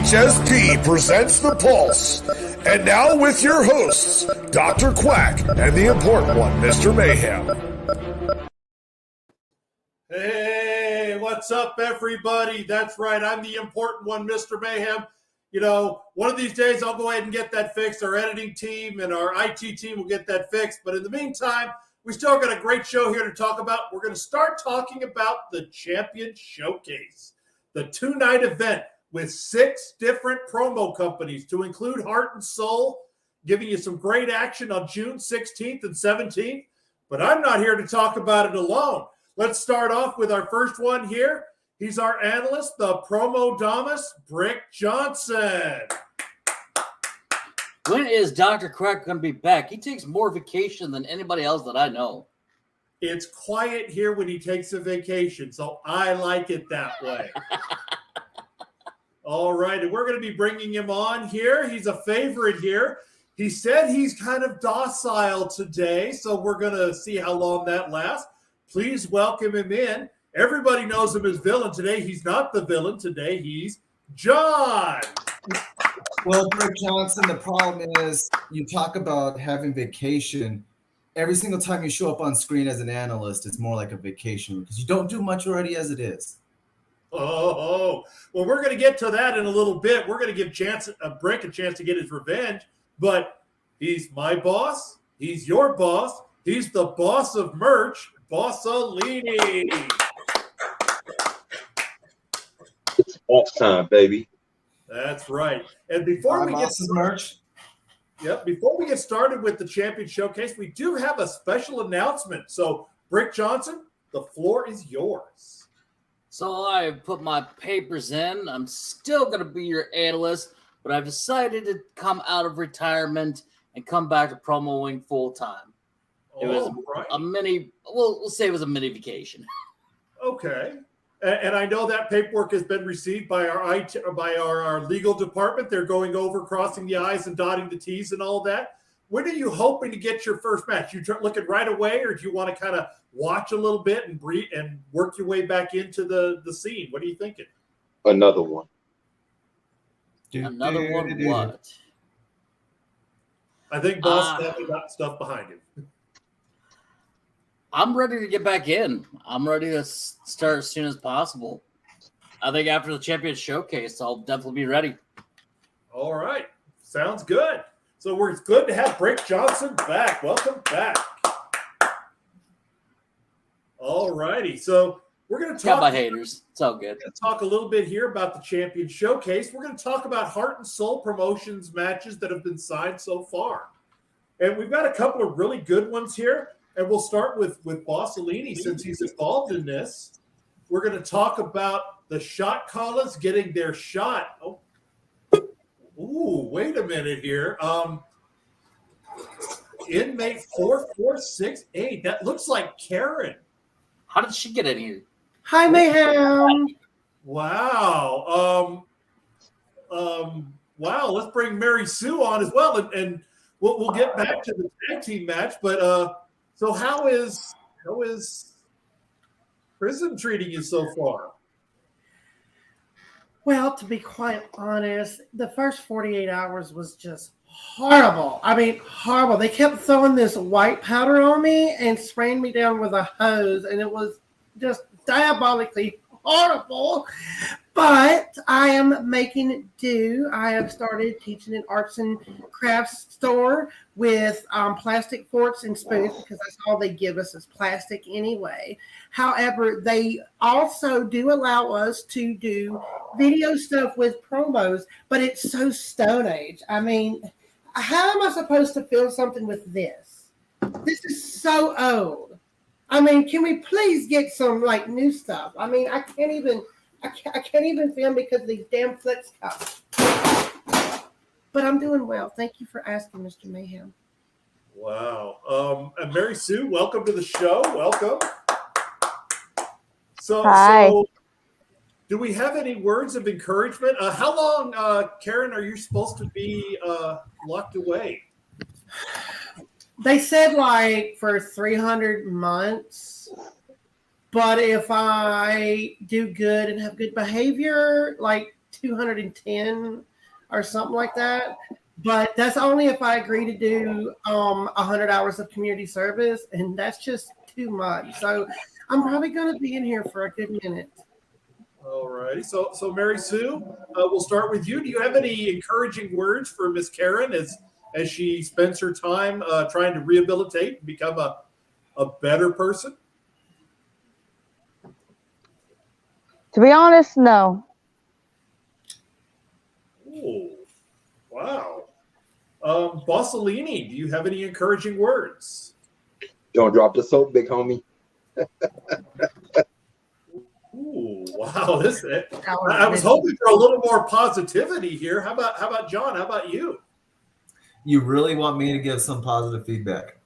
HSP presents The Pulse. And now with your hosts, Dr. Quack and the important one, Mr. Mayhem. Hey, what's up, everybody? That's right, I'm the important one, Mr. Mayhem. You know, one of these days I'll go ahead and get that fixed. Our editing team and our IT team will get that fixed. But in the meantime, we still got a great show here to talk about. We're going to start talking about the Champion Showcase, the two-night event with 6 different promo companies to include Heart and Soul, giving you some great action on June 16th and 17th. But I'm not here to talk about it alone. Let's start off with our first one here. He's our analyst, the Promo Damas, Brick Johnson. When is Dr. Quack going to be back? He takes more vacation than anybody else that I know. It's quiet here when he takes a vacation, so I like it that way. All right, and we're going to be bringing him on here. He's a favorite here. He said he's kind of docile today, so we're going to see how long that lasts. Please welcome him in. Everybody knows him as villain. Today, he's not the villain. Today, he's John. Well, Brick Johnson, the problem is you talk about having vacation. Every single time you show up on screen as an analyst, it's more like a vacation because you don't do much already as it is. Well, we're going to get to that in a little bit. We're going to give Brick a chance to get his revenge, but he's my boss. He's your boss. He's the boss of merch, Bossolini. It's off time, baby. That's right. And before we get started with the Champion Showcase, we do have a special announcement. So, Brick Johnson, the floor is yours. So I put my papers in. I'm still going to be your analyst, but I've decided to come out of retirement and come back to promoing full time. It was a mini, we'll say it was a mini vacation. Okay. And I know that paperwork has been received by our legal department. They're going over, crossing the I's and dotting the T's and all that. When are you hoping to get your first match? You looking right away, or do you want to kind of watch a little bit and breathe and work your way back into the scene? What are you thinking? Another one. Another one what? I think Boss definitely got stuff behind him. I'm ready to get back in. I'm ready to start as soon as possible. I think after the Champion Showcase, I'll definitely be ready. All right. Sounds good. So it's good to have Brick Johnson back. Welcome back. All righty. So we're going to talk. Got my haters. It's all good. Talk a little bit here about the Champion Showcase. We're going to talk about Heart and Soul Promotions matches that have been signed so far. And we've got a couple of really good ones here. And we'll start with Bossolini since he's involved in this. We're going to talk about the shot callers getting their shot. Oh, ooh, wait a minute here. Inmate 4468. That looks like Karen. How did she get in here? Hi, Mayhem. Wow. Wow. Let's bring Mary Sue on as well, and we'll get back to the tag team match. But so how is prison treating you so far? Well, to be quite honest, the first 48 hours was just horrible. I mean, horrible. They kept throwing this white powder on me and spraying me down with a hose, and it was just diabolically horrible. But I am making do. I have started teaching an arts and crafts store with plastic forks and spoons because that's all they give us is plastic anyway. However, they also do allow us to do video stuff with promos, but it's so Stone Age. I mean, how am I supposed to film something with this? This is so old. I mean, can we please get some like new stuff? I mean, I can't even film because of these damn flex cups. But I'm doing well. Thank you for asking, Mr. Mayhem. Wow. And Mary Sue, welcome to the show. Welcome. Hi. So do we have any words of encouragement? How long, Karen, are you supposed to be locked away? They said like for 300 months. But if I do good and have good behavior, like 210 or something like that. But that's only if I agree to do 100 hours of community service, and that's just too much. So I'm probably going to be in here for a good minute. All righty. So Mary Sue, we'll start with you. Do you have any encouraging words for Miss Karen as she spends her time trying to rehabilitate and become a better person? To be honest, no. Oh, wow. Bossolini, do you have any encouraging words? Don't drop the soap, big homie. Ooh, wow. I was hoping for a little more positivity here. How about John? How about you? You really want me to give some positive feedback?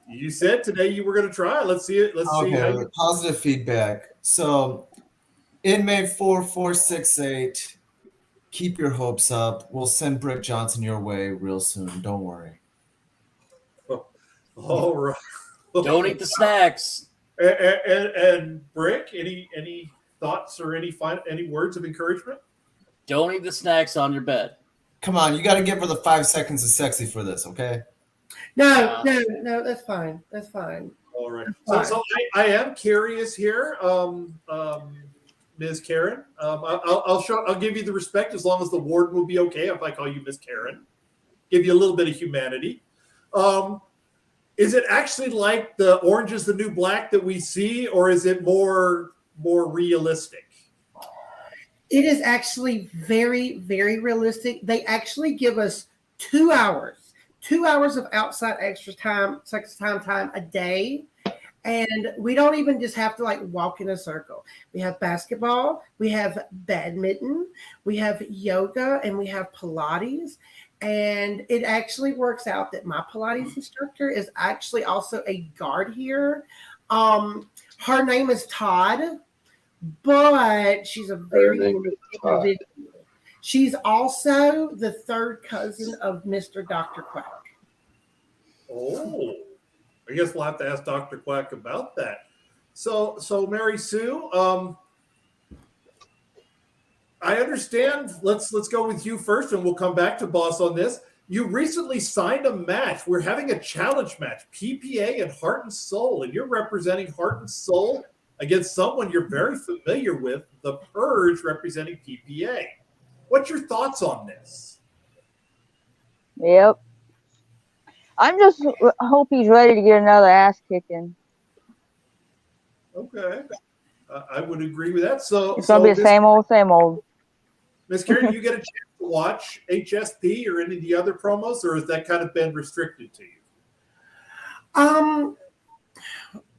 You said today you were going to try. Let's see it. Let's see how you. Positive feedback. So, inmate 4468, keep your hopes up. We'll send Brick Johnson your way real soon. Don't worry. All right. Don't eat the snacks. And Brick, any thoughts or any words of encouragement? Don't eat the snacks on your bed. Come on, you got to give her the 5 seconds of sexy for this, okay? No, that's fine. That's fine. All right. So I am curious here, Ms. Karen. I'll give you the respect as long as the warden will be okay if I call you Ms. Karen. Give you a little bit of humanity. Is it actually like the Orange is the New Black that we see, or is it more realistic? It is actually very, very realistic. They actually give us 2 hours of outside extra time a day. And we don't even just have to like walk in a circle. We have basketball, we have badminton, we have yoga, and we have Pilates. And it actually works out that my Pilates instructor is actually also a guard here. Her name is Todd, but she's a very unique individual. She's also the third cousin of Mr. Dr. Quack. Oh, I guess we'll have to ask Dr. Quack about that. So Mary Sue, I understand. Let's go with you first, and we'll come back to Boss on this. You recently signed a match. We're having a challenge match, PPA and Heart and Soul, and you're representing Heart and Soul against someone you're very familiar with, the Purge, representing PPA. What's your thoughts on this? Yep. I'm just hope he's ready to get another ass kicking. Okay. I would agree with that. So it's going to be the same old. Miss Karen, do you get a chance to watch HSP or any of the other promos, or has that kind of been restricted to you?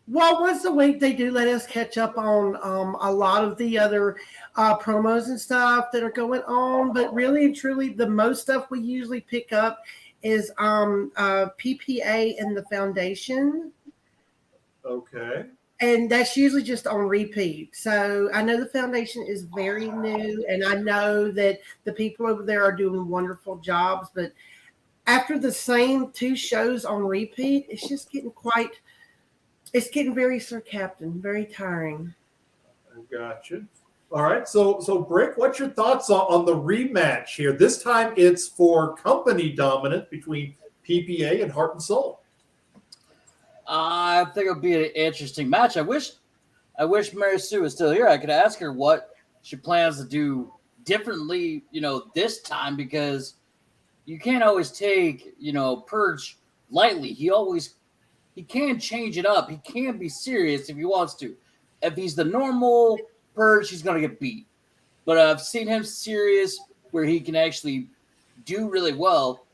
Well, once a week they do let us catch up on a lot of the other promos and stuff that are going on, but really and truly the most stuff we usually pick up is PPA and the Foundation. Okay. And that's usually just on repeat. So I know the Foundation is very new, and I know that the people over there are doing wonderful jobs, but after the same 2 shows on repeat, it's just getting very Sir Captain, very tiring. I gotcha. All right. So Brick, what's your thoughts on the rematch here? This time it's for company dominant between PPA and Heart and Soul. I think it'll be an interesting match. I wish Mary Sue was still here. I could ask her what she plans to do differently, this time, because you can't always take, Purge lightly. He can change it up. He can be serious if he wants to. If he's the normal Purge, he's going to get beat. But I've seen him serious where he can actually do really well.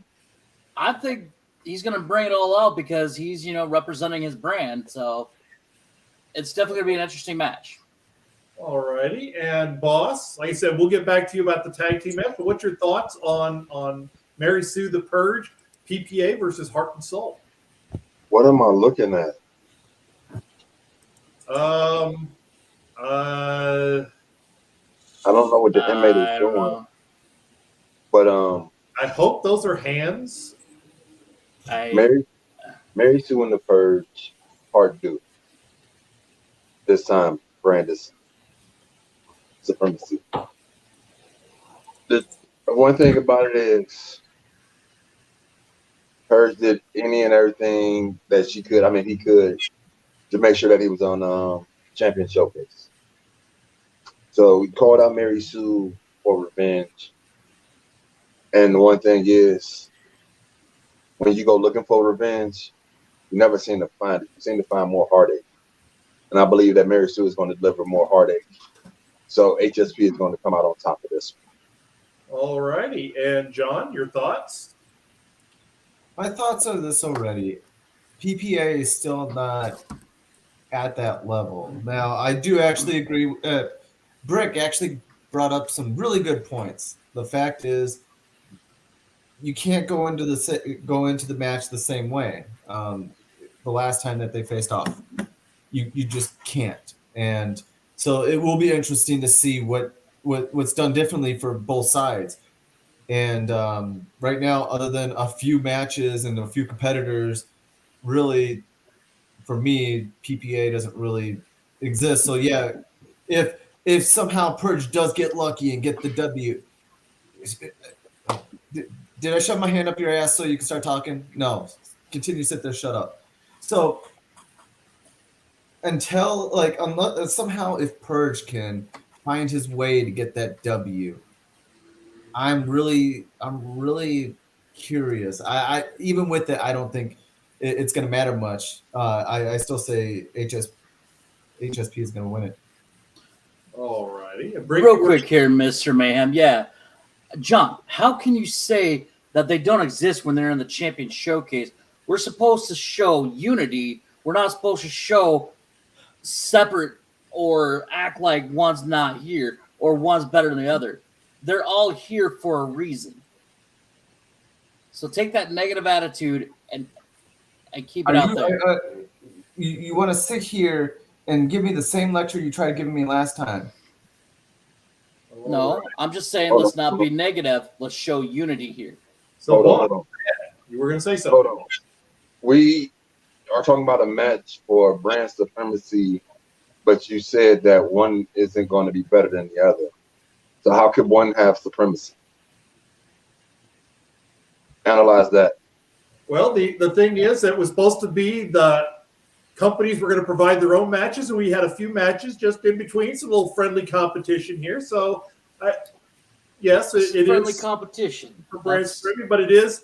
I think he's going to bring it all out because he's, representing his brand. So it's definitely going to be an interesting match. All righty. And Boss, like I said, we'll get back to you about the tag team match. But what's your thoughts on Mary Sue the Purge, PPA versus Heart and Soul? What am I looking at? I don't know what the inmate is doing. But I hope those are hands. Mary Sue and the Purge, part 2. This time, Brandis supremacy. The one thing about it is Hers did any and everything that she could. I mean, he could to make sure that he was on Champion Showcase. So he called out Mary Sue for revenge. And the one thing is, when you go looking for revenge, you never seem to find it. You seem to find more heartache. And I believe that Mary Sue is going to deliver more heartache. So HSP is going to come out on top of this. All righty. And John, your thoughts? My thoughts are this already. PPA is still not at that level. Now, I do actually agree. Brick actually brought up some really good points. The fact is, you can't go into the match the same way. The last time that they faced off, you just can't. And so it will be interesting to see what's done differently for both sides. And right now, other than a few matches and a few competitors, really, for me, PPA doesn't really exist. So yeah, if somehow Purge does get lucky and get the W, did I shove my hand up your ass so you can start talking? No, continue to sit there, shut up. So until unless somehow if Purge can find his way to get that W, I'm really curious. I even with it, I don't think it's going to matter much. I still say HSP is going to win it. All righty. Real quick here, Mr. Mayhem. Yeah. John, how can you say that they don't exist when they're in the Champion Showcase? We're supposed to show unity. We're not supposed to show separate or act like one's not here or one's better than the other. They're all here for a reason. So take that negative attitude and keep it out there. You want to sit here and give me the same lecture you tried giving me last time? No, I'm just saying let's not be negative. Let's show unity here. So, hold on. You were going to say something. Hold on. We are talking about a match for brand supremacy, but you said that one isn't going to be better than the other. So how could one have supremacy? Analyze that. Well, the thing is that it was supposed to be the companies were going to provide their own matches, and we had a few matches just in between, some little friendly competition here. So, yes, it friendly is competition for brand supremacy, but it is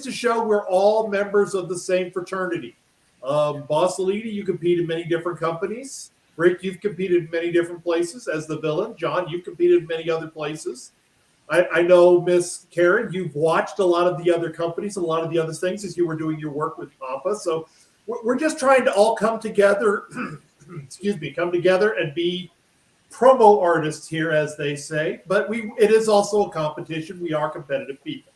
to show we're all members of the same fraternity. Bossolini, you compete in many different companies. Rick, you've competed in many different places as the villain. John, you've competed in many other places. I know, Miss Karen, you've watched a lot of the other companies and a lot of the other things as you were doing your work with Papa. So we're just trying to all come together, come together and be promo artists here, as they say. But it is also a competition. We are competitive people.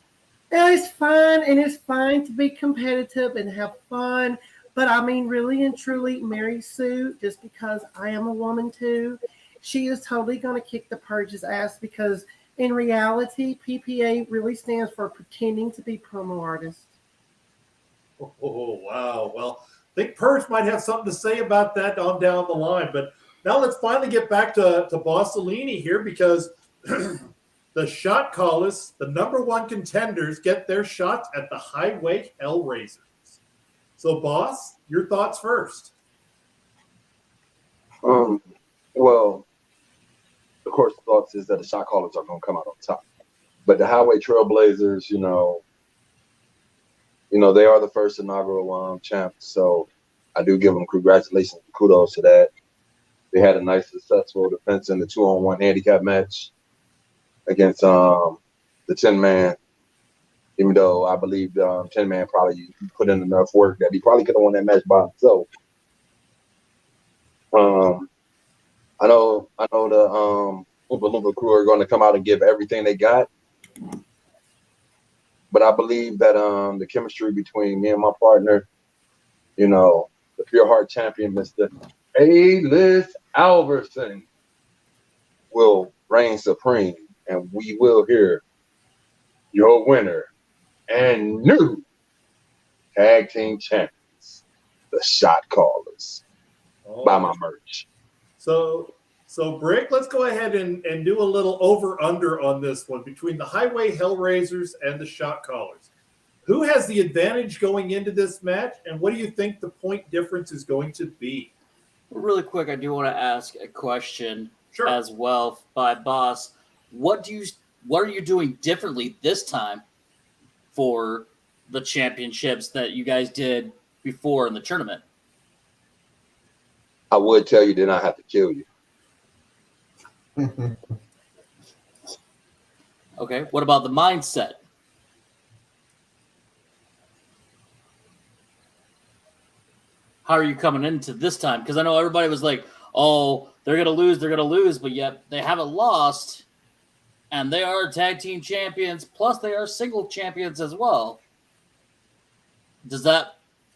It's fun, and it's fine to be competitive and have fun. But I mean, really and truly, Mary Sue, just because I am a woman too, she is totally going to kick the Purge's ass because in reality, PPA really stands for pretending to be promo artists. Oh, wow. Well, I think Purge might have something to say about that on down the line. But now let's finally get back to Bossolini here because the shot callers, the number one contenders, get their shots at the Highway Hellraisers. So, Boss, your thoughts first. Well, of course, the thoughts is that the shot callers are going to come out on top. But the Highway Trailblazers, they are the first inaugural champs. So I do give them congratulations, kudos to that. They had a nice, successful defense in the 2-on-1 handicap match against the 10-man. Even though I believe the 10-man probably put in enough work that he probably could have won that match by himself. I know the Oompa Loompa crew are going to come out and give everything they got. But I believe that the chemistry between me and my partner, the Pure Heart champion, Mr. A-List Alverson, will reign supreme. And we will hear your winner and new tag team champions, the Shot Callers. Buy my merch. So So, Brick, let's go ahead and do a little over-under on this one between the Highway Hellraisers and the Shot Callers. Who has the advantage going into this match, and what do you think the point difference is going to be? Really quick, I do want to ask a question Sure. as well by Boss. What are you doing differently this time for the championships that you guys did before in the tournament? I would tell you, then I have to kill you. Okay. What about the mindset? How are you coming into this time? Because I know everybody was like, oh, they're going to lose, but yet they haven't lost, and they are tag team champions, plus they are single champions as well. Do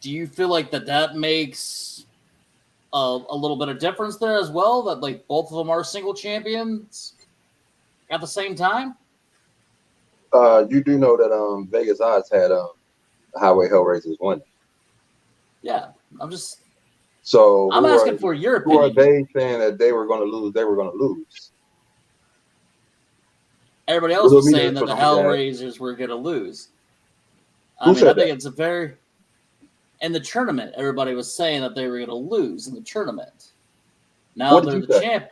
you feel like that makes a little bit of difference there as well, that like both of them are single champions at the same time? You do know that Vegas Odds had Highway Hellraisers won. Yeah, I'm asking for your opinion. Who are opinion. they saying that they were going to lose? They were going to lose. Everybody else was saying that the Hellraisers were going to lose. I think it's in the tournament, everybody was saying that they were going to lose in the tournament. Now they're the champ.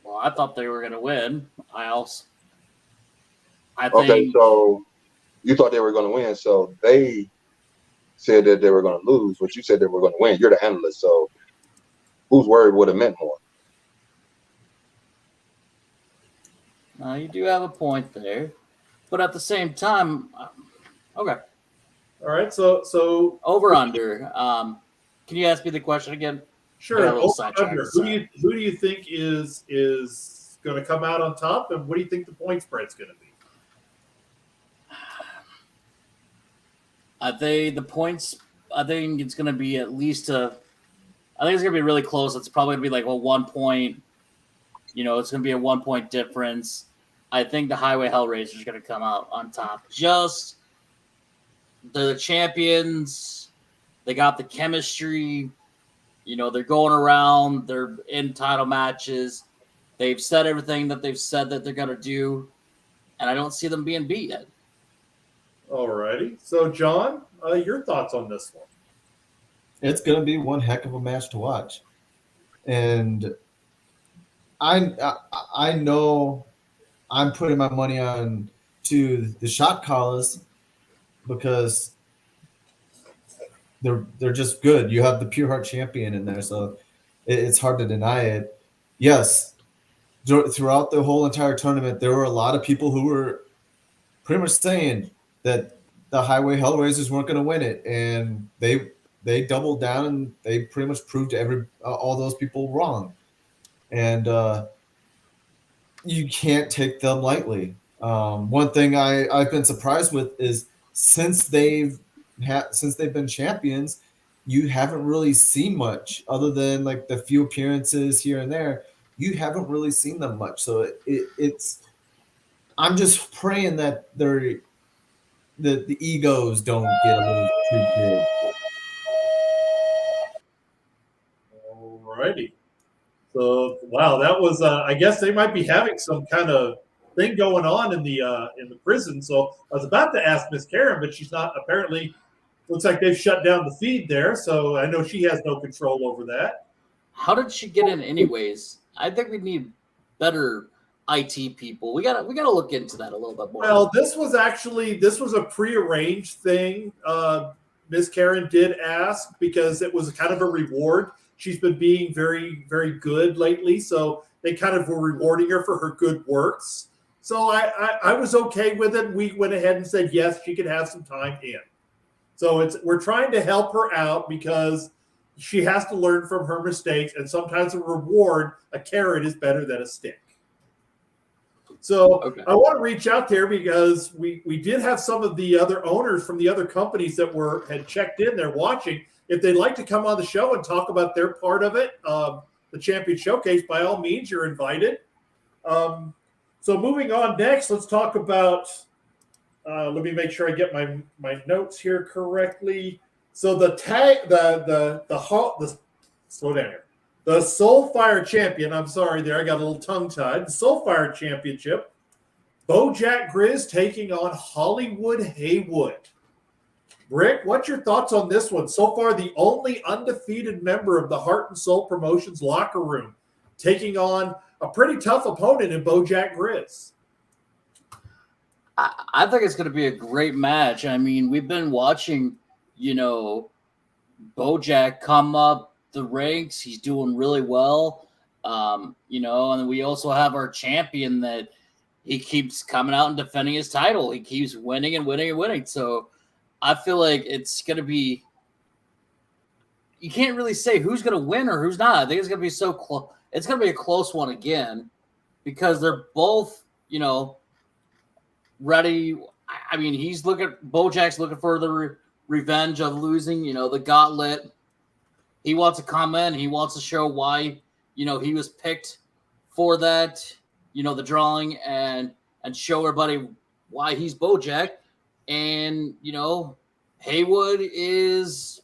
Well, I thought they were going to win. Okay, so you thought they were going to win, so they said that they were going to lose, but you said they were going to win. You're the analyst, so whose word would have meant more? You do have a point there, but at the same time, okay. All right, so over under. Can you ask me the question again? Sure. Over under. Who do you think is going to come out on top, and what do you think the point spread's going to be? I think it's going to be at least I think it's going to be really close. It's probably going to be like 1 point. It's going to be a 1 point difference. I think the Highway Hellraisers are going to come out on top. Just they're the champions. They got the chemistry. They're going around. They're in title matches. They've said everything that they've said that they're going to do, and I don't see them being beat yet. All righty. So, John, your thoughts on this one? It's going to be one heck of a match to watch. And I know I'm putting my money on to the Shot Callers because they're just good. You have the Pure Heart champion in there, so it's hard to deny it. Yes, throughout the whole entire tournament, there were a lot of people who were pretty much saying that the Highway Hellraisers weren't going to win it, and they doubled down and they pretty much proved to all those people wrong. And you can't take them lightly. One thing I've been surprised with is since they've been champions, you haven't really seen much other than like the few appearances here and there. You haven't really seen them much, so it's. I'm just praying that the egos don't get a little too big. Alrighty. So wow, that was I guess they might be having some kind of thing going on in the prison. So I was about to ask Miss Karen, but she's not. Apparently, looks like they've shut down the feed there. So I know she has no control over that. How did she get in anyways? I think we need better IT people. We gotta look into that a little bit more. Well, this was a prearranged thing. Miss Karen did ask because it was kind of a reward. She's been being very, very good lately, so they kind of were rewarding her for her good works. So I was okay with it. We went ahead and said yes, she could have some time in. So we're trying to help her out because she has to learn from her mistakes, and sometimes a reward, a carrot, is better than a stick. So okay. I want to reach out there because we did have some of the other owners from the other companies that had checked in there watching. If they'd like to come on the show and talk about their part of it, the Champion Showcase, by all means, you're invited. So moving on next, let's talk about, let me make sure I get my notes here correctly. So slow down here. The Soulfire champion, I'm sorry there, I got a little tongue-tied. The Soulfire championship, Bojack Grizz taking on Hollywood Haywood. Rick, what's your thoughts on this one? So far, the only undefeated member of the Heart and Soul Promotions locker room, taking on a pretty tough opponent in Bojack Grizz. I think it's going to be a great match. I mean, we've been watching, Bojack come up the ranks. He's doing really well. And then we also have our champion that he keeps coming out and defending his title. He keeps winning and winning and winning. So I feel like it's going to be, you can't really say who's going to win or who's not. I think it's going to be so close. It's going to be a close one again because they're both, ready. I mean, Bojack's looking for the revenge of losing, the gauntlet. He wants to come in. He wants to show why, he was picked for that, the drawing and show everybody why he's Bojack. And, Haywood is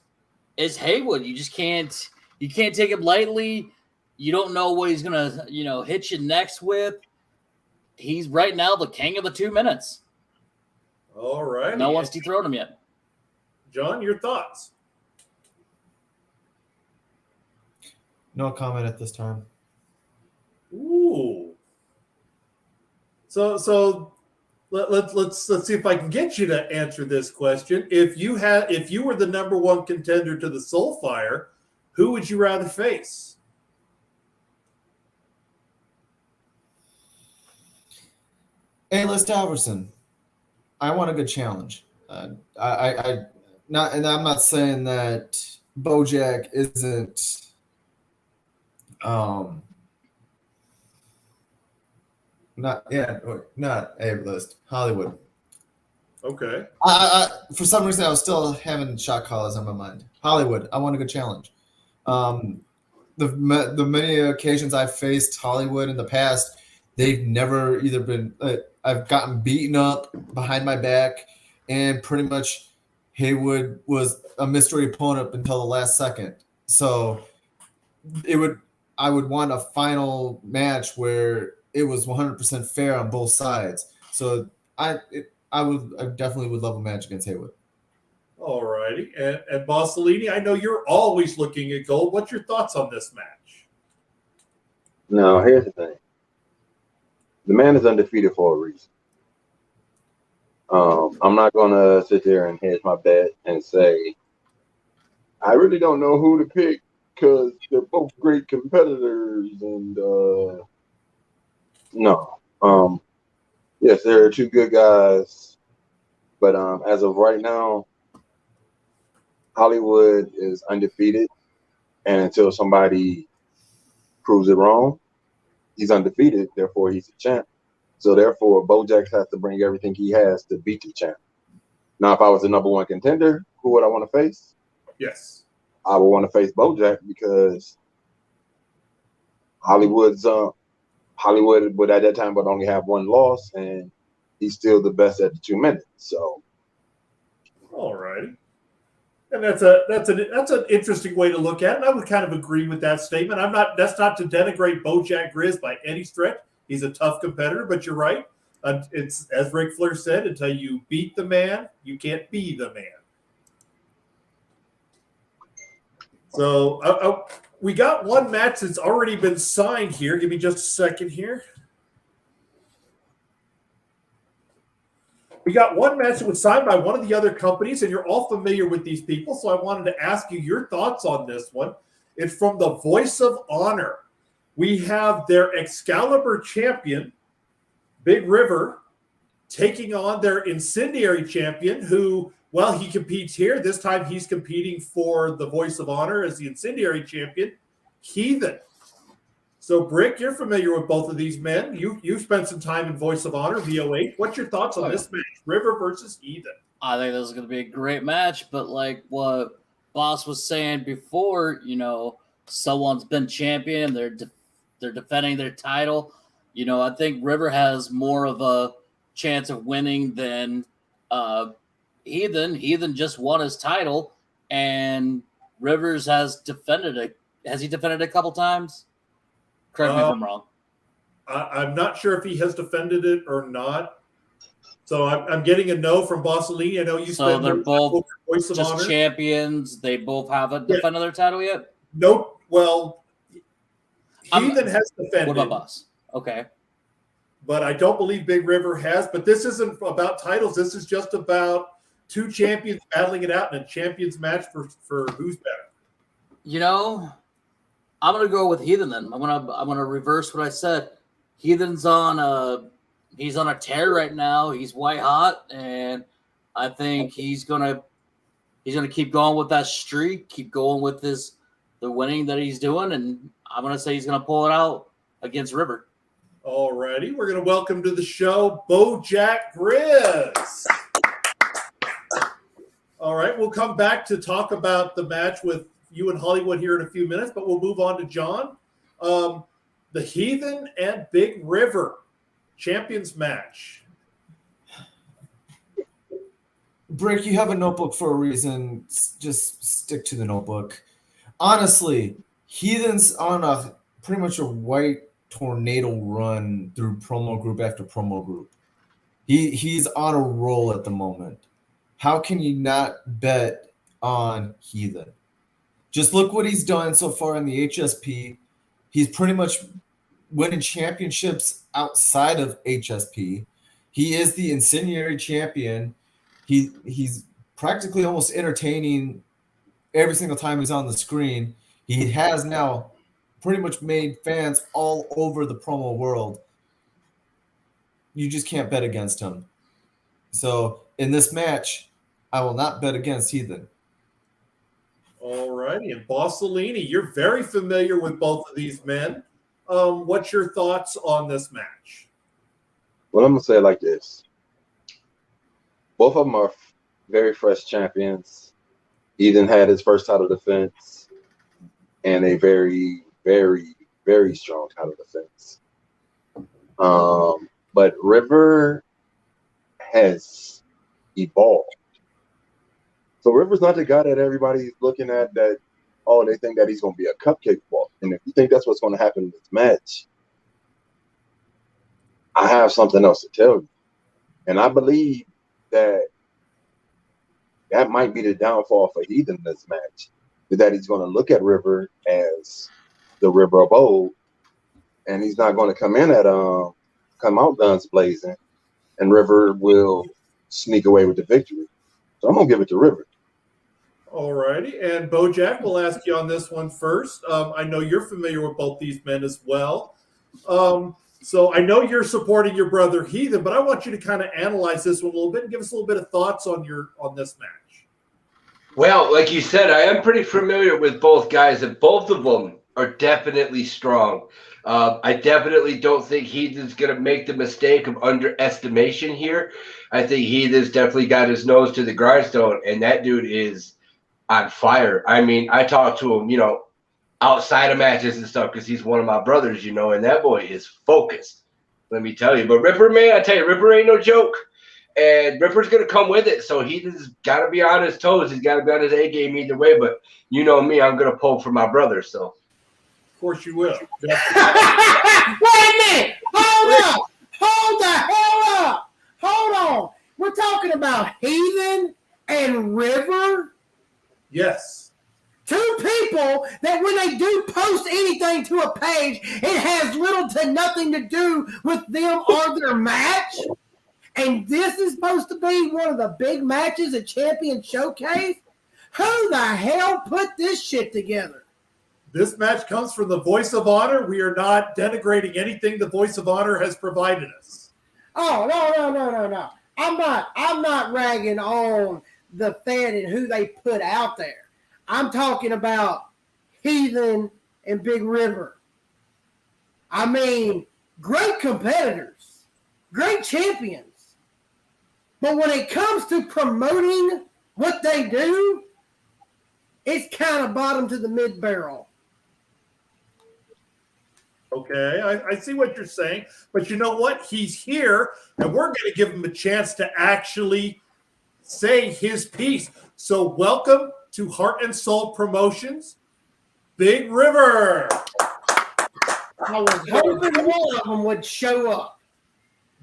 Haywood. You just can't take him lightly. You don't know what he's going to, hit you next with. He's right now the king of the 2 minutes. All right. No one's dethroned him yet. John, your thoughts? No comment at this time. Ooh. So let's see if I can get you to answer this question. If you were the number one contender to the Soulfire, who would you rather face? A-List Alverson. I want a good challenge. I'm not saying that Bojack isn't not A-List. Hollywood. Okay. I for some reason I was still having shot callers on my mind. Hollywood. I want a good challenge. The many occasions I've faced Hollywood in the past, they've never either been. I've gotten beaten up behind my back, and pretty much Haywood was a mystery opponent up until the last second. So I would want a final match where it was 100% fair on both sides. So I definitely would love a match against Haywood. All righty. And Bossellini, I know you're always looking at gold. What's your thoughts on this match? No, here's the thing. The man is undefeated for a reason. I'm not going to sit there and hedge my bet and say, I really don't know who to pick because they're both great competitors. And no. Yes, there are two good guys. But as of right now, Hollywood is undefeated. And until somebody proves it wrong, he's undefeated, therefore he's a champ. So therefore, Bojack has to bring everything he has to beat the champ. Now, if I was the number one contender, who would I want to face? Yes. I would want to face Bojack because Hollywood would at that time would only have one loss, and he's still the best at the 2 minutes. So, all righty. And that's an interesting way to look at it. And I would kind of agree with that statement. That's not to denigrate Bojack Grizz by any stretch. He's a tough competitor, but you're right. It's as Ric Flair said, until you beat the man, you can't be the man. So we got one match that's already been signed here. Give me just a second here. We got one match that was signed by one of the other companies, and you're all familiar with these people, so I wanted to ask you your thoughts on this one. It's from the Voice of Honor. We have their Excalibur champion, Big River, taking on their Incendiary champion, who, well, he competes here. This time he's competing for the Voice of Honor as the Incendiary champion, Heathen. So, Brick, you're familiar with both of these men. You spent some time in Voice of Honor, VOH. What's your thoughts on this match, River versus Heathen? I think this is going to be a great match, but like what Boss was saying before, someone's been champion, they're defending their title. I think River has more of a chance of winning than Heathen. Heathen just won his title, and Rivers has defended it Has he defended a couple times? Correct me if I'm wrong. I'm not sure if he has defended it or not. So I'm getting a no from Bossolini. I know you So said they're both Voice of just Honor. champions. They both haven't defended their title yet? No, well, Heathen has defended. What about us? Okay. But I don't believe Big River has. But this isn't about titles. This is just about two champions battling it out in a champions match for who's better. You know, I'm gonna go with Heathen then. I'm gonna reverse what I said. Heathen's on a tear right now. He's white hot, and I think he's gonna keep going with that streak, keep going with the winning that he's doing, and I'm gonna say he's gonna pull it out against River. All righty, we're gonna welcome to the show Bojack Grizz. All right, we'll come back to talk about the match with you and Hollywood here in a few minutes, but we'll move on to John. The Heathen and Big River champions match. Brick, you have a notebook for a reason. Just stick to the notebook. Honestly, Heathen's on a pretty much a white tornado run through promo group after promo group. He's on a roll at the moment. How can you not bet on Heathen? Just look what he's done so far in the HSP. He's pretty much winning championships outside of HSP. He is the incendiary champion. He's practically almost entertaining every single time he's on the screen. He has now pretty much made fans all over the promo world. You just can't bet against him. So in this match, I will not bet against Heathen. All righty. And Bossolini, you're very familiar with both of these men. What's your thoughts on this match? Well, I'm going to say it like this. Both of them are very fresh champions. Heathen had his first title defense and a very, very, very strong title defense. But River has evolved. So River's not the guy that everybody's looking at that, oh, they think that he's going to be a cupcake walk. And if you think that's what's going to happen in this match, I have something else to tell you. And I believe that might be the downfall for Heathen in this match, is that he's going to look at River as the River of old, and he's not going to come out guns blazing, and River will sneak away with the victory. So I'm going to give it to River. All righty. And Bojack, we'll ask you on this one first. I know you're familiar with both these men as well. So I know you're supporting your brother Heathen, but I want you to kind of analyze this one a little bit and give us a little bit of thoughts on this match. Well, like you said, I am pretty familiar with both guys, and both of them are definitely strong. I definitely don't think Heathen's going to make the mistake of underestimation here. I think Heathen's definitely got his nose to the grindstone, and that dude is on fire. I mean, I talk to him, outside of matches and stuff because he's one of my brothers, and that boy is focused, let me tell you. But Ripper, man, I tell you, Ripper ain't no joke. And Ripper's going to come with it, so Heathen's got to be on his toes. He's got to be on his A game either way, but you know me, I'm going to pull for my brother, so. Of course you will. Wait a minute! Hold the hell up! Hold on. We're talking about Heathen and River? Yes. Two people that when they do post anything to a page, it has little to nothing to do with them or their match. And this is supposed to be one of the big matches at Champion Showcase? Who the hell put this shit together? This match comes from the Voice of Honor. We are not denigrating anything the Voice of Honor has provided us. Oh, no. I'm not ragging on the Fed and who they put out there. I'm talking about Heathen and Big River. I mean, great competitors, great champions. But when it comes to promoting what they do, it's kind of bottom to the mid-barrel. Okay, I see what you're saying. But you know what? He's here, and we're going to give him a chance to actually say his piece. So welcome to Heart and Soul Promotions. Big River. I was hoping one of them would show up.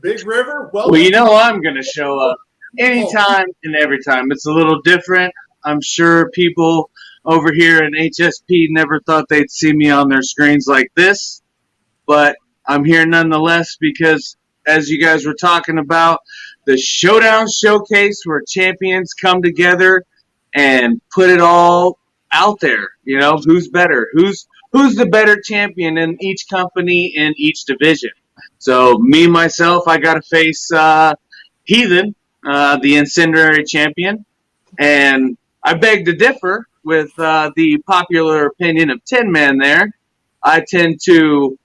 Big River, welcome. Well, you know I'm going to show up anytime and every time. It's a little different. I'm sure people over here in HSP never thought they'd see me on their screens like this, but I'm here nonetheless because, as you guys were talking about, the Showdown Showcase where champions come together and put it all out there. You know, who's better? Who's the better champion in each company in each division? So me, myself, I got to face Heathen, the Incendiary champion. And I beg to differ with the popular opinion of Tin Man there. I tend to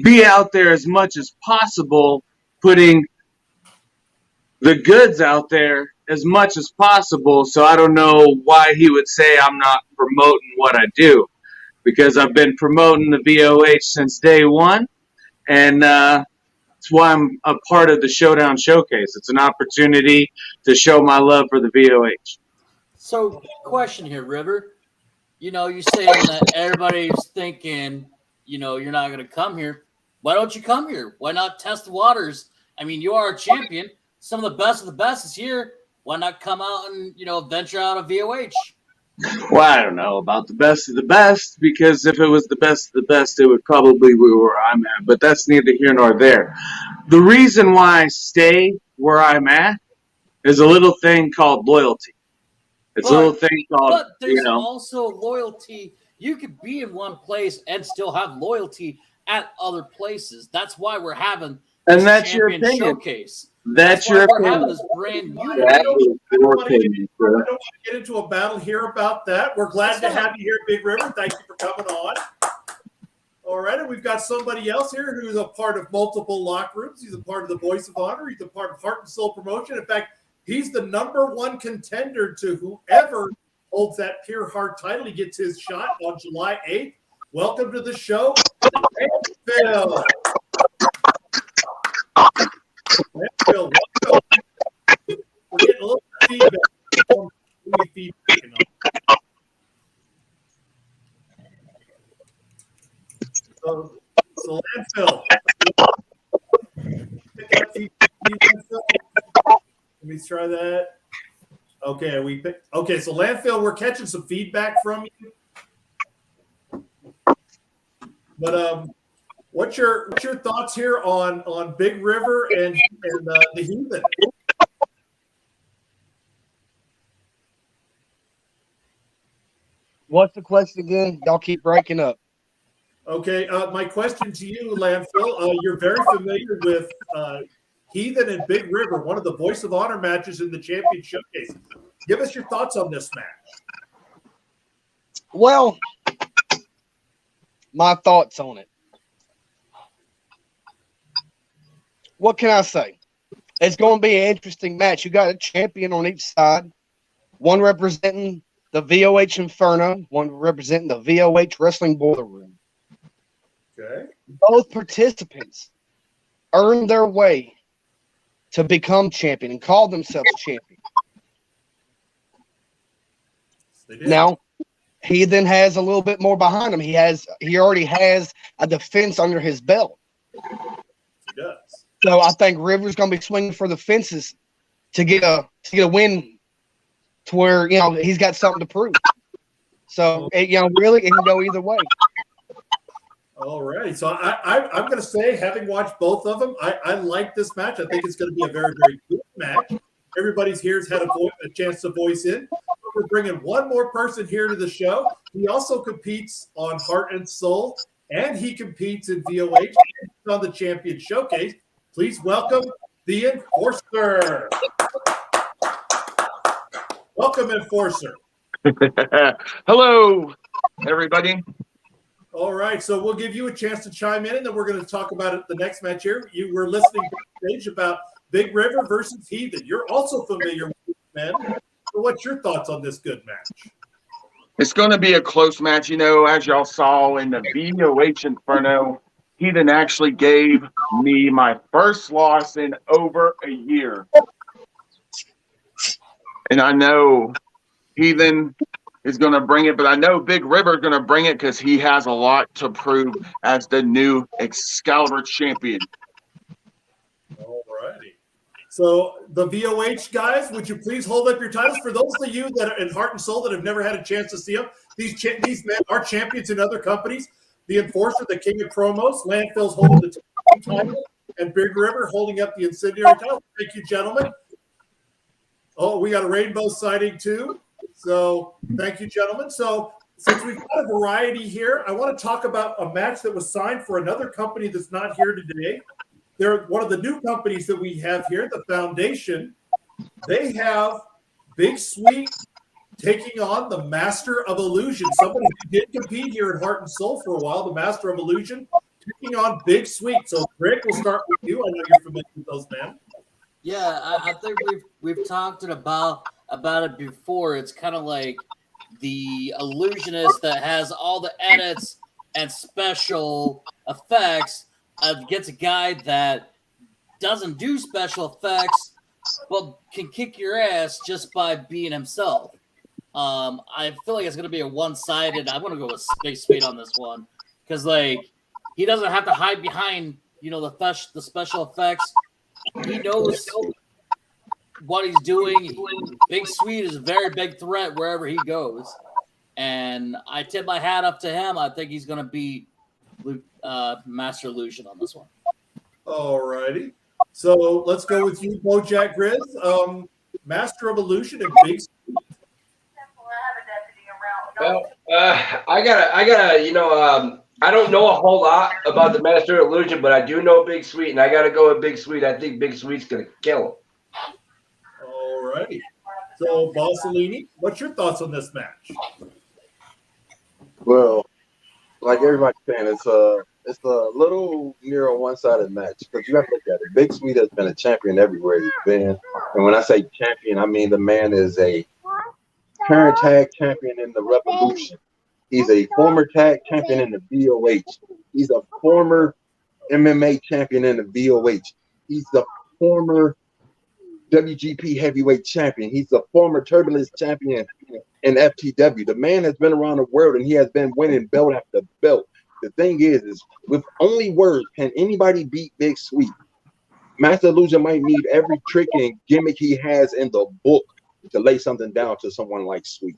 be out there as much as possible, putting the goods out there as much as possible. So I don't know why he would say I'm not promoting what I do, because I've been promoting the VOH since day one. And that's why I'm a part of the Showdown Showcase. It's an opportunity to show my love for the VOH. So, question here, River. You know, you're saying that everybody's thinking, you know, you're not going to come here. Why don't you come here? Why not test the waters? I mean, you are a champion. Some of the best is here. Why not come out and, you know, venture out of VOH? Well, I don't know about the best of the best, because if it was the best of the best, it would probably be where I'm at. But that's neither here nor there. The reason why I stay where I'm at is a little thing called loyalty. It's a little thing called, but there's you know. also loyalty. You could be in one place and still have loyalty at other places. That's why we're having And this that's your champion opinion. showcase. That's why your we're having opinion. this brand new. That is your opinion, I sir. don't want to get into a battle here about that. We're glad to have you here, Big River. Thank you for coming on. All right, and we've got somebody else here who's a part of multiple locker rooms. He's a part of the Voice of Honor. He's a part of Heart and Soul Promotion. In fact, he's the #1 contender to whoever holds that Pure Heart title. He gets his shot on July 8th. Welcome to the show, Phil. Phil, welcome. We're getting a little feedback. So Landfill. Let me try that. Okay, so Landfill, we're catching some feedback from you. But what's your thoughts here on Big River and the Heathen? What's the question again? Y'all keep breaking up. Okay, my question to you, Landfill, you're very familiar with Heathen and Big River, one of the Voice of Honor matches in the Champion Showcase. Give us your thoughts on this match. Well, my thoughts on it. What can I say? It's going to be an interesting match. You got a champion on each side, one representing the VOH Inferno, one representing the VOH Wrestling Boiler Room. Okay. Both participants earned their way to become champion and call themselves champion. Now, he then has a little bit more behind him. He already has a defense under his belt. He does. So I think River's going to be swinging for the fences to get a win, to where he's got something to prove. So really, it can go either way. All right. So I'm going to say, having watched both of them, I like this match. I think it's going to be a very, very good match. Everybody's here's had a chance to voice in. We're bringing one more person here to the show. He also competes on Heart and Soul, and he competes in VOH on the Champion Showcase. Please welcome the Enforcer. Welcome, Enforcer. Hello, everybody. All right, so we'll give you a chance to chime in, and then we're going to talk about it the next match here. You were listening backstage about Big River versus Heathen. You're also familiar with this man. So what's your thoughts on this good match? It's going to be a close match. As y'all saw in the VOH Inferno, Heathen actually gave me my first loss in over a year. And I know Heathen is going to bring it, but I know Big River is going to bring it because he has a lot to prove as the new Excalibur champion. All righty. So the VOH guys, would you please hold up your titles for those of you that are in heart and soul that have never had a chance to see them? These men are champions in other companies. The Enforcer, the King of Promos, Landfill's holding the title, and Big River holding up the incendiary title. Thank you, gentlemen. Oh, we got a rainbow sighting too. So thank you, gentlemen. So since we've got a variety here, I want to talk about a match that was signed for another company that's not here today. They're one of the new companies that we have here, the Foundation. They have Big Sweet taking on the Master of Illusion, somebody who did compete here in Heart and Soul for a while, the Master of Illusion, taking on Big Sweet. So, Rick, we'll start with you. I know you're familiar with those men. Yeah, I think we've talked about it before. It's kind of like the illusionist that has all the edits and special effects gets a guy that doesn't do special effects but can kick your ass just by being himself. I feel like it's going to be a one-sided. I'm going to go with Big Sweet on this one because, like, he doesn't have to hide behind, the special effects. He knows what he's doing. Big Sweet is a very big threat wherever he goes, and I tip my hat up to him. I think he's going to be Master Illusion on this one. All righty. So let's go with you, Bojack Grizz. Master of Illusion and Big Sweet. Well, I gotta, I don't know a whole lot about the Master of Illusion, but I do know Big Sweet, and I gotta go with Big Sweet. I think Big Sweet's gonna kill him. All righty. So, Bossolini, what's your thoughts on this match? Well, like everybody's saying, it's a little near a one-sided match because you have to look at it. Big Sweet has been a champion everywhere he's been, and when I say champion, I mean the man is a current tag champion in the Revolution. He's a former tag champion in the VOH. He's a former MMA champion in the VOH. He's the former WGP heavyweight champion. He's the former Turbulence champion in FTW. The man has been around the world and he has been winning belt after belt. The thing is with only words, can anybody beat Big Sweet? Master Illusion might need every trick and gimmick he has in the book to lay something down to someone like Sweet.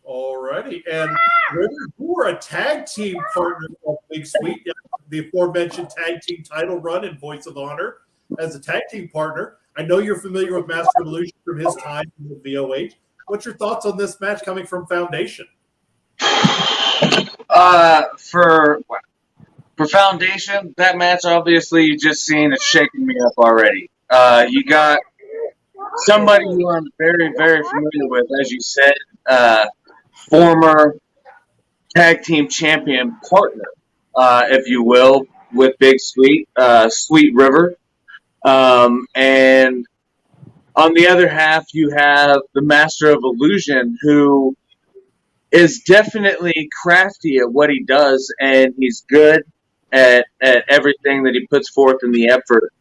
All righty. And you were a tag team partner of Big Sweet, the aforementioned tag team title run in Voice of Honor as a tag team partner. I know you're familiar with Master of Illusion from his time in the VOH. What's your thoughts on this match coming from Foundation? For Foundation, that match, obviously, you just seen it's shaking me up already. You got somebody who I'm very, very familiar with, as you said, former tag team champion partner, if you will, with Big Sweet, Sweet River. And on the other half, you have the Master of Illusion, who is definitely crafty at what he does, and he's good at everything that he puts forth in the effort.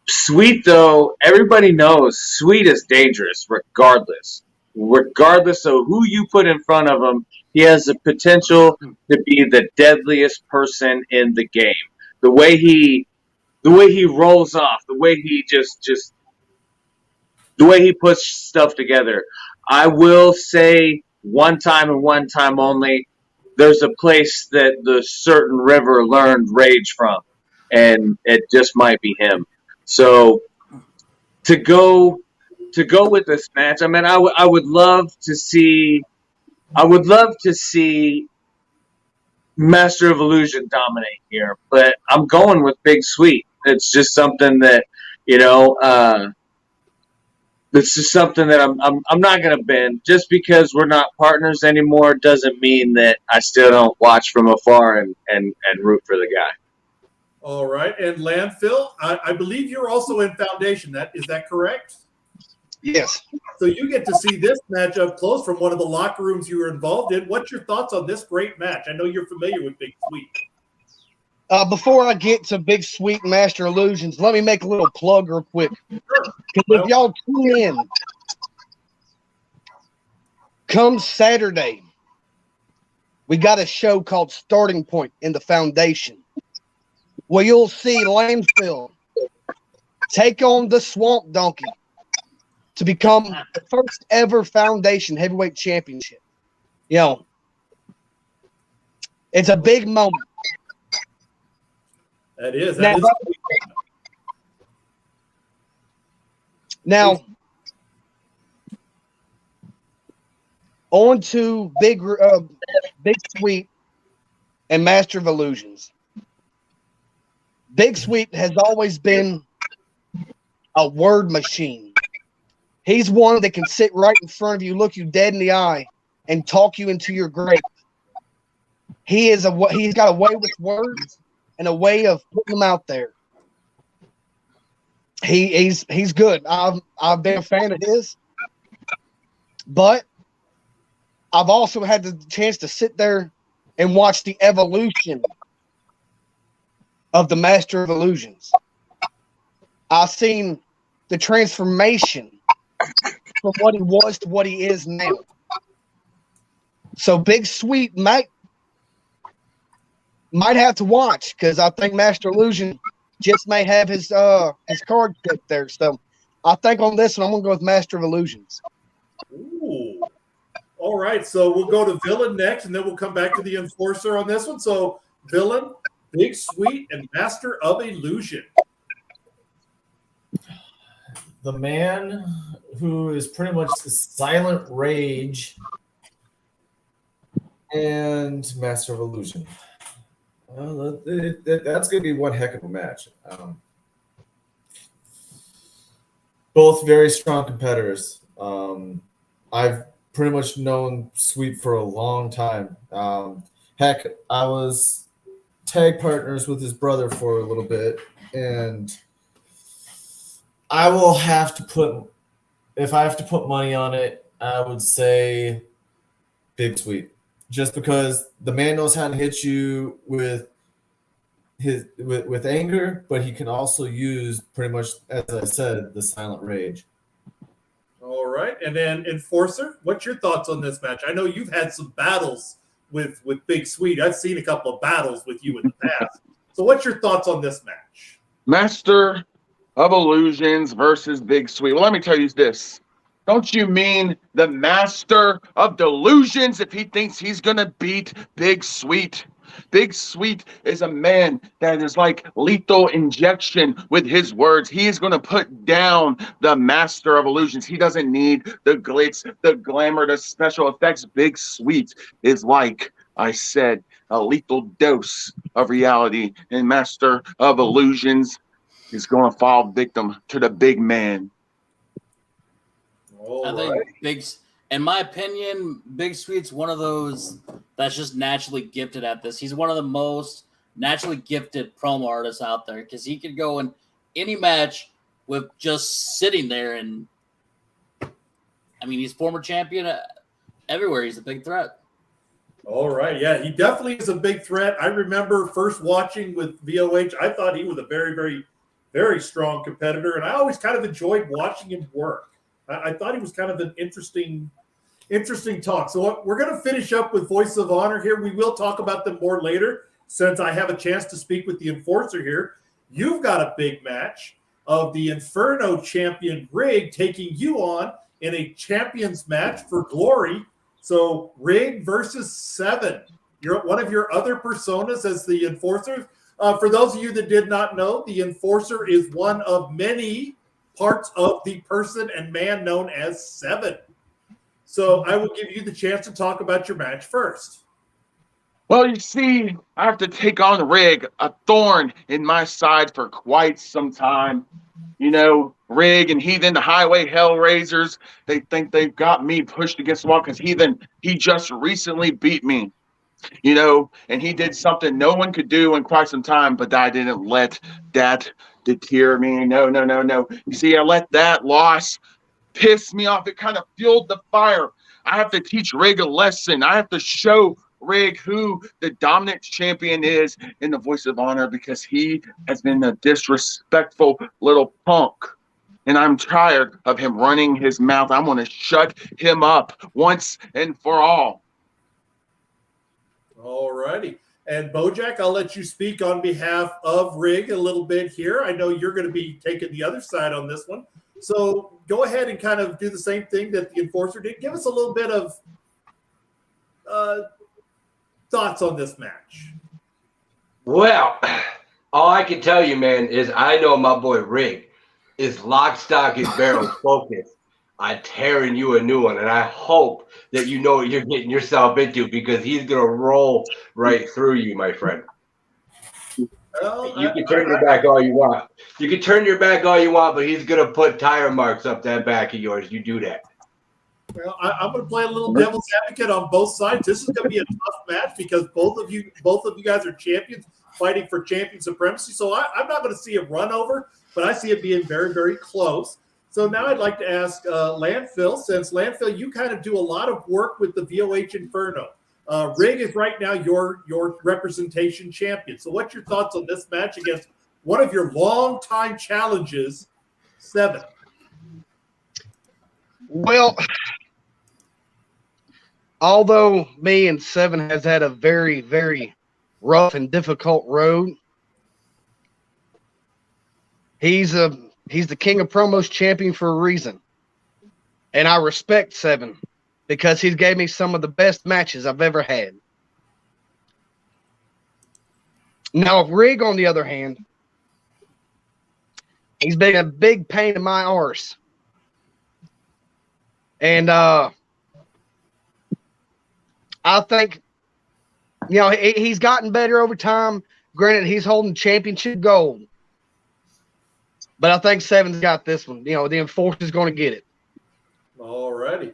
Sweet, though, everybody knows Sweet is dangerous regardless. Regardless of who you put in front of him, he has the potential to be the deadliest person in the game. The way he rolls off, the way he the way he puts stuff together. I will say one time and one time only, there's a place that the certain River learned rage from, and it just might be him. So to go with this match, I mean, I would love to see Master of Illusion dominate here, but I'm going with Big Sweet. It's just something that, it's just something that I'm not going to bend. Just because we're not partners anymore doesn't mean that I still don't watch from afar and root for the guy. All right. And Landfill, I believe you're also in Foundation. Is that correct? Yes. So you get to see this match up close from one of the locker rooms you were involved in. What's your thoughts on this great match? I know you're familiar with Big Sweet. Before I get to Big Sweet Master Illusions, let me make a little plug real quick. Because if y'all tune in Come Saturday, we got a show called Starting Point in the Foundation, where you'll see Landfill take on the Swamp Donkey to become the first ever Foundation Heavyweight Championship. You know, it's a big moment. That is. Now, on to Big Sweet and Master of Illusions. Big Sweet has always been a word machine. He's one that can sit right in front of you, look you dead in the eye, and talk you into your grave. He's got a way with words and a way of putting them out there. He's good. I've been a fan of his, but I've also had the chance to sit there and watch the evolution of the Master of Illusions. I've seen the transformation from what he was to what he is now. So Big Sweet might have to watch, because I think Master Illusion just may have his card picked there. So I think on this one, I'm going to go with Master of Illusions. Ooh. All right. So we'll go to Villain next, and then we'll come back to the Enforcer on this one. So Villain, Big Sweet, and Master of Illusion. The man who is pretty much the Silent Rage and Master of Illusion. That's going to be one heck of a match. Both very strong competitors. I've pretty much known Sweet for a long time. Heck, I was tag partners with his brother for a little bit, and I will have to put, if I have to put money on it, I would say Big Sweet. Just because the man knows how to hit you with anger, but he can also use pretty much, as I said, the Silent Rage. All right. And then Enforcer, what's your thoughts on this match? I know you've had some battles with Big Sweet. I've seen a couple of battles with you in the past. So what's your thoughts on this match? Master of Illusions versus Big Sweet. Well, let me tell you this. Don't you mean the Master of Delusions if he thinks he's going to beat Big Sweet? Big Sweet is a man that is like lethal injection with his words. He is going to put down the Master of Illusions. He doesn't need the glitz, the glamour, the special effects. Big Sweet is, like I said, a lethal dose of reality. And Master of Illusions is going to fall victim to the big man. I think in my opinion, Big Sweet's one of those that's just naturally gifted at this. He's one of the most naturally gifted promo artists out there, because he could go in any match with just sitting there. And I mean, he's former champion everywhere. He's a big threat. All right. Yeah, he definitely is a big threat. I remember first watching with VOH, I thought he was a very, very, very strong competitor, and I always kind of enjoyed watching him work. I thought he was kind of an interesting talk. So we're going to finish up with Voice of Honor here. We will talk about them more later, since I have a chance to speak with the Enforcer here. You've got a big match of the Inferno champion Rig taking you on in a champions match for glory. So Rig versus Seven. You're one of your other personas as the Enforcer. For those of you that did not know, the Enforcer is one of many parts of the person and man known as Seven. So I will give you the chance to talk about your match first. Well, you see, I have to take on Rig, a thorn in my side for quite some time. You know, Rig and Heathen, the Highway Hellraisers, they think they've got me pushed against the wall because Heathen, he just recently beat me. You know, and he did something no one could do in quite some time, but I didn't let that deter me. No. You see, I let that loss piss me off. It kind of fueled the fire. I have to teach Rig a lesson. I have to show Rig who the dominant champion is in the Voice of Honor, because he has been a disrespectful little punk. and I'm tired of him running his mouth. I want to shut him up once and for all. All righty. And Bojack, I'll let you speak on behalf of Rig a little bit here. I know you're going to be taking the other side on this one. So go ahead and kind of do the same thing that the Enforcer did. Give us a little bit of thoughts on this match. Well, all I can tell you, man, is I know my boy Rig is lock, stock, and barrel focused on tearing you a new one. And I hope that you know what you're getting yourself into, because he's going to roll right through you, my friend. Well, You can turn your back all you want. You can turn your back all you want, but he's going to put tire marks up that back of yours. You do that. Well, I'm going to play a little devil's advocate on both sides. This is going to be a tough match because both of you guys are champions fighting for champion supremacy. So I'm not going to see a run over, but I see it being very, very close. So now I'd like to ask Landfill, since Landfill, you kind of do a lot of work with the VOH Inferno. Rig is right now your representation champion. So what's your thoughts on this match against one of your longtime challenges, Seven? Well, although me and Seven has had a very, very rough and difficult road, he's the King of Promos champion for a reason. And I respect Seven because he's gave me some of the best matches I've ever had. Now, Rig, on the other hand, he's been a big pain in my arse. And I think, he's gotten better over time. Granted, he's holding championship gold. But I think Seven's got this one. The Enforcer's going to get it. All righty.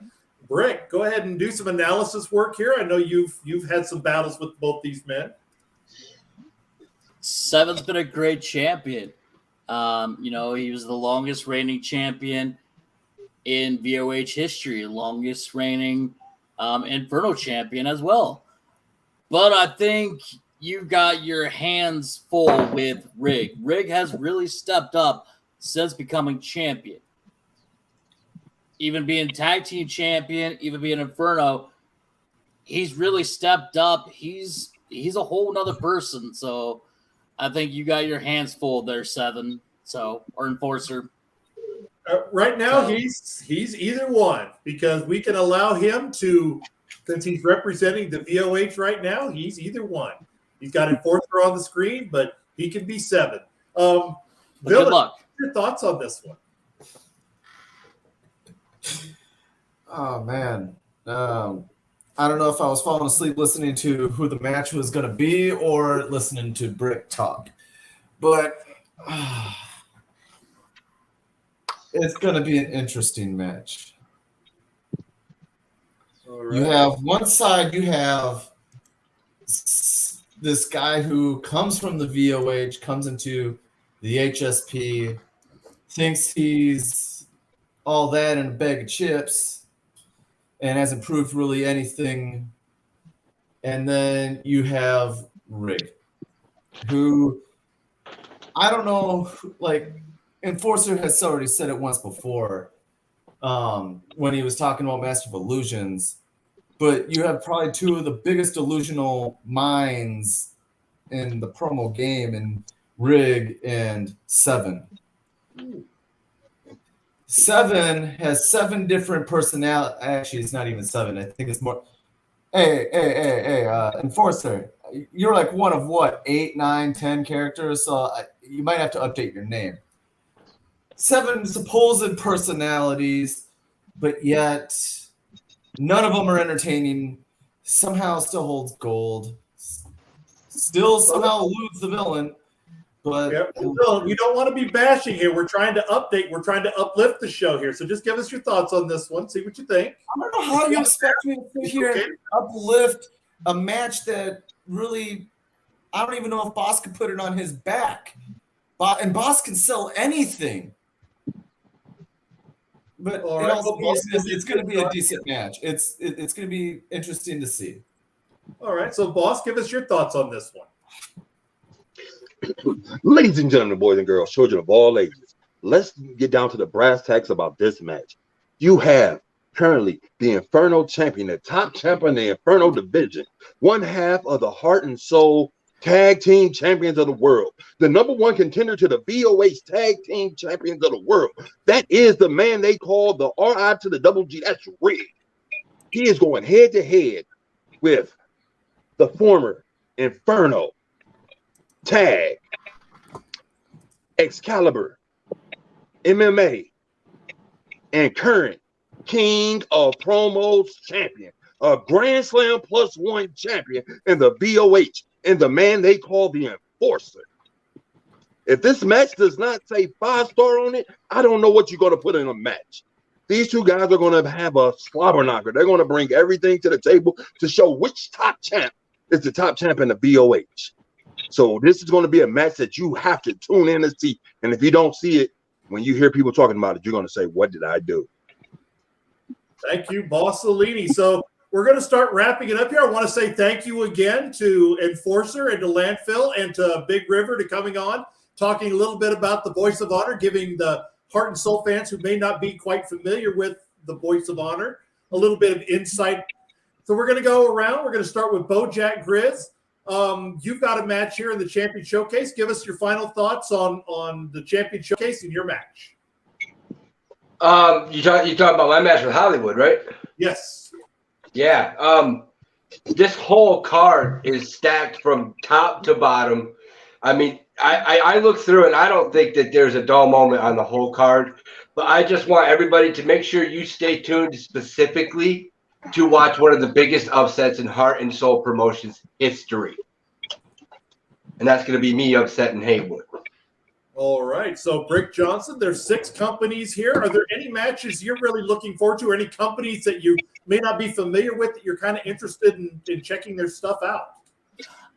Brick, go ahead and do some analysis work here. I know you've had some battles with both these men. Seven's been a great champion. He was the longest reigning champion in VOH history, longest reigning Inferno champion as well. But I think you got your hands full with Rig. Rig has really stepped up since becoming champion. Even being tag team champion, even being Inferno, he's really stepped up. He's a whole nother person. So I think you got your hands full there, Seven. Or Enforcer. Right now, he's either one, because we can allow him to, since he's representing the VOH right now, he's either one. He's got Enforcer on the screen, but he can be Seven. Bill, good luck. What's your thoughts on this one? Oh man, I don't know if I was falling asleep listening to who the match was going to be or listening to Brick talk, but it's going to be an interesting match. All right. You have one side, you have this guy who comes from the VOH, comes into the HSP, thinks he's all that in a bag of chips and hasn't proved really anything. And then you have Rig, who I don't know, Enforcer has already said it once before when he was talking about Master of Illusions, but you have probably two of the biggest delusional minds in the promo game in Rig and Seven. Seven has 7 different personalities. Actually, it's not even 7. I think it's more. Hey, Enforcer. You're like one of what, 8, 9, 10 characters? So you might have to update your name. 7 supposed personalities, but yet none of them are entertaining. Somehow still holds gold. Still somehow eludes the villain. But yep. So we don't want to be bashing here. We're trying to update. We're trying to uplift the show here. So just give us your thoughts on this one. See what you think. I don't know how you expect me to sit here and uplift a match that really, I don't even know if Boss could put it on his back. And Boss can sell anything. But it's going to be a decent match. It's going to be interesting to see. All right. So, Boss, give us your thoughts on this one. Ladies and gentlemen, boys and girls, children of all ages, let's get down to the brass tacks about this match. You have currently the Inferno champion, the top champion in the Inferno division, one half of the Heart and Soul tag team champions of the world, the number one contender to the VOH tag team champions of the world. That is the man they call the RI to the double G. That's Rig. He is going head to head with the former Inferno tag, Excalibur, MMA, and current King of Promos champion, a Grand Slam +1 champion in the VOH, and the man they call the Enforcer. If this match does not say 5-star on it, I don't know what you're going to put in a match. These two guys are going to have a slobber knocker. They're going to bring everything to the table to show which top champ is the top champ in the VOH. So this is going to be a match that you have to tune in and see. And if you don't see it, when you hear people talking about it, you're going to say, what did I do? Thank you, Bossolini. So we're going to start wrapping it up here. I want to say thank you again to Enforcer and to Landfill and to Big River to coming on, talking a little bit about the Voice of Honor, giving the Heart and Soul fans who may not be quite familiar with the Voice of Honor a little bit of insight. So we're going to go around. We're going to start with Bojack Grizz. You've got a match here in the Champion Showcase. Give us your final thoughts on the Champion Showcase and your match. You talking about my match with Hollywood, right? Yes. Yeah. This whole card is stacked from top to bottom. I mean, I look through and I don't think that there's a dull moment on the whole card, but I just want everybody to make sure you stay tuned specifically to watch one of the biggest upsets in Heart and Soul Promotions history. And that's going to be me upsetting Haywood. All right. So, Brick Johnson, there's 6 companies here. Are there any matches you're really looking forward to, or any companies that you may not be familiar with that you're kind of interested in checking their stuff out?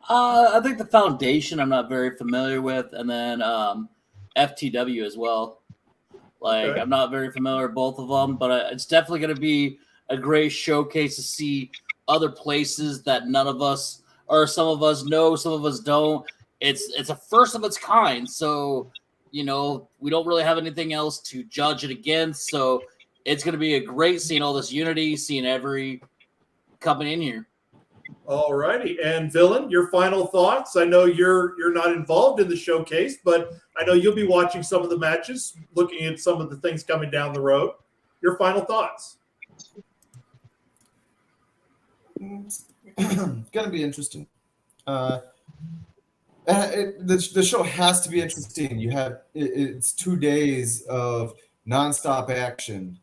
I think the Foundation I'm not very familiar with, and then FTW as well. Okay. I'm not very familiar with both of them, but it's definitely going to be a great showcase to see other places that none of us, or some of us know, some of us don't. It's a first of its kind, so we don't really have anything else to judge it against. So it's going to be a great seeing all this unity, seeing every company in here. All righty, and Villain, your final thoughts. I know you're not involved in the showcase, but I know you'll be watching some of the matches, looking at some of the things coming down the road. Your final thoughts. It's gonna be interesting. The show has to be interesting. You have it's 2 days of nonstop action.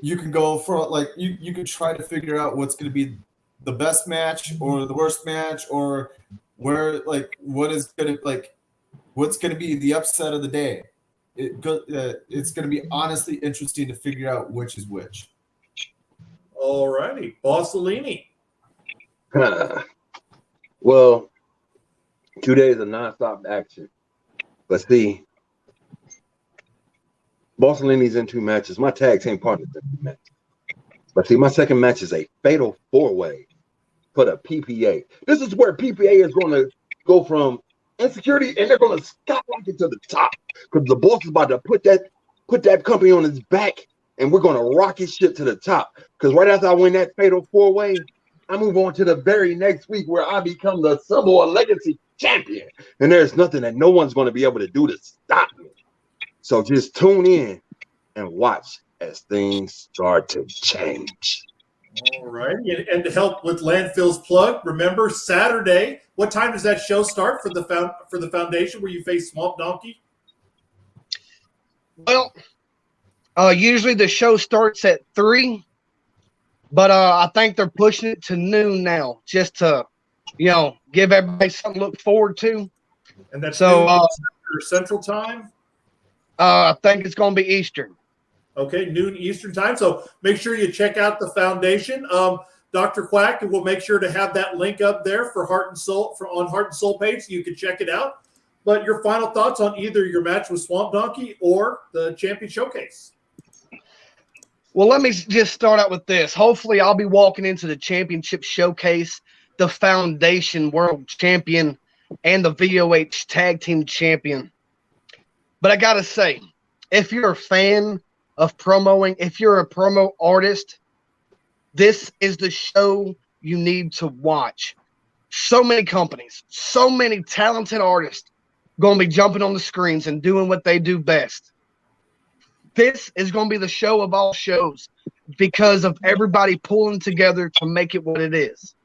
You can go for you could try to figure out what's going to be the best match or the worst match, or what's going to be the upset of the day. It's going to be honestly interesting to figure out which is which. All righty, Bossolini. Well, 2 days of nonstop action. But see, Bossolini's in 2 matches. My tag team partner's in 2 matches. But see, my second match is a fatal 4-way for the PPA. This is where PPA is going to go from insecurity, and they're going to skyrocket to the top, because the boss is about to put that company on his back, and we're going to rocket shit to the top. Because right after I win that fatal 4-way, I move on to the very next week where I become the Symbol of Legacy champion, and there's nothing that no one's going to be able to do to stop me. So just tune in and watch as things start to change. All right. And to help with Landfill's plug, remember Saturday, what time does that show start for the Foundation where you face Swamp Donkey? Well, usually the show starts at 3, but I think they're pushing it to noon now, just to give everybody something to look forward to. And that's so Central Time? I think it's going to be Eastern. Okay, noon Eastern Time. So make sure you check out the Foundation. Dr. Quack, and we'll make sure to have that link up there for Heart and Soul on Heart and Soul page so you can check it out. But your final thoughts on either your match with Swamp Donkey or the Champion Showcase? Well, let me just start out with this. Hopefully, I'll be walking into the Championship Showcase, the Foundation World Champion, and the VOH Tag Team Champion. But I gotta say, if you're a fan of promoing, if you're a promo artist, this is the show you need to watch. So many companies, so many talented artists going to be jumping on the screens and doing what they do best. This is going to be the show of all shows because of everybody pulling together to make it what it is.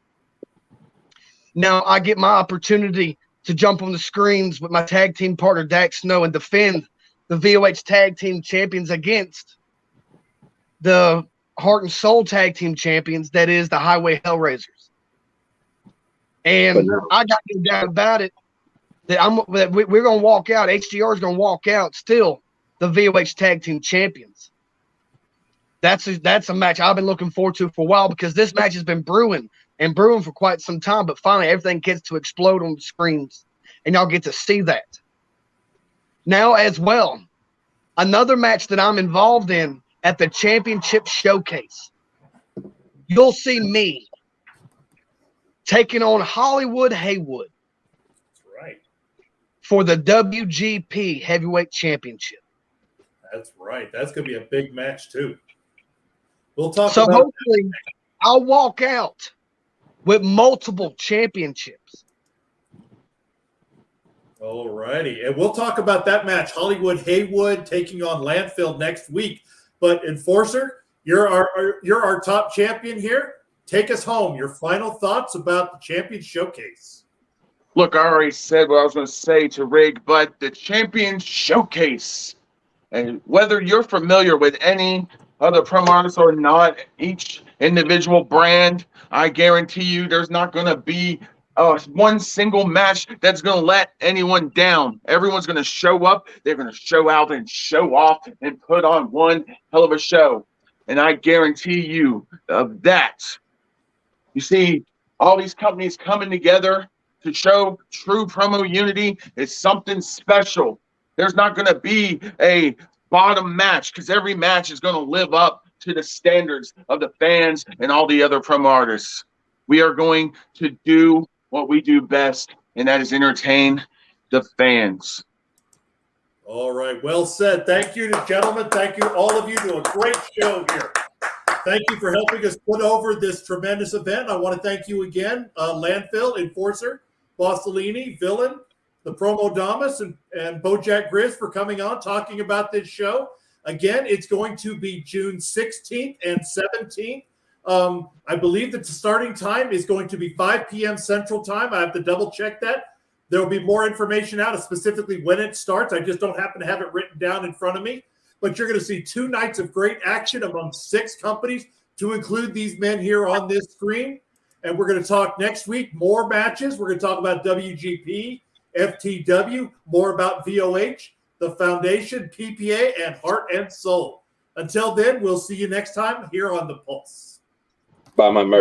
Now I get my opportunity to jump on the screens with my tag team partner, Dax Snow, and defend the VOH Tag Team Champions against the Heart and Soul Tag Team Champions, that is the Highway Hellraisers. And I got no doubt about it that we're going to walk out. HGR is going to walk out still the VOH Tag Team Champions. That's a match I've been looking forward to for a while because this match has been brewing for quite some time, but finally everything gets to explode on the screens, and y'all get to see that. Now as well, another match that I'm involved in at the Championship Showcase. You'll see me taking on Hollywood Haywood. That's right. For the WGP Heavyweight Championship. That's right. That's going to be a big match too. We'll talk so about hopefully that. I'll walk out with multiple championships. All righty. And we'll talk about that match. Hollywood Haywood taking on Landfill next week. But Enforcer, you're our top champion here. Take us home. Your final thoughts about the Champion Showcase. Look, I already said what I was going to say to Rig, but the Champion Showcase, and whether you're familiar with any other promo artists or not, each individual brand, I guarantee you there's not going to be one single match that's going to let anyone down. Everyone's going to show up. They're going to show out and show off and put on one hell of a show. And I guarantee you of that. You see, all these companies coming together to show true promo unity is something special. There's not going to be a bottom match because every match is going to live up to the standards of the fans and all the other promo artists. We are going to do what we do best, and that is entertain the fans. All right. Well said. Thank you, gentlemen. Thank you, all of you. Do a great show here. Thank you for helping us put over this tremendous event. I want to thank you again, Landfill, Enforcer, Bossellini, Villain, the Promo Damas, and Bojack Grizz for coming on, talking about this show. Again, it's going to be June 16th and 17th. I believe that the starting time is going to be 5 p.m. Central Time. I have to double check that. There will be more information out of specifically when it starts. I just don't happen to have it written down in front of me. But you're going to see 2 nights of great action among 6 companies, to include these men here on this screen. And we're going to talk next week, more matches. We're going to talk about WGP, FTW, more about VOH, the Foundation, PPA, and Heart and Soul. Until then, we'll see you next time here on The Pulse. Buy my merch.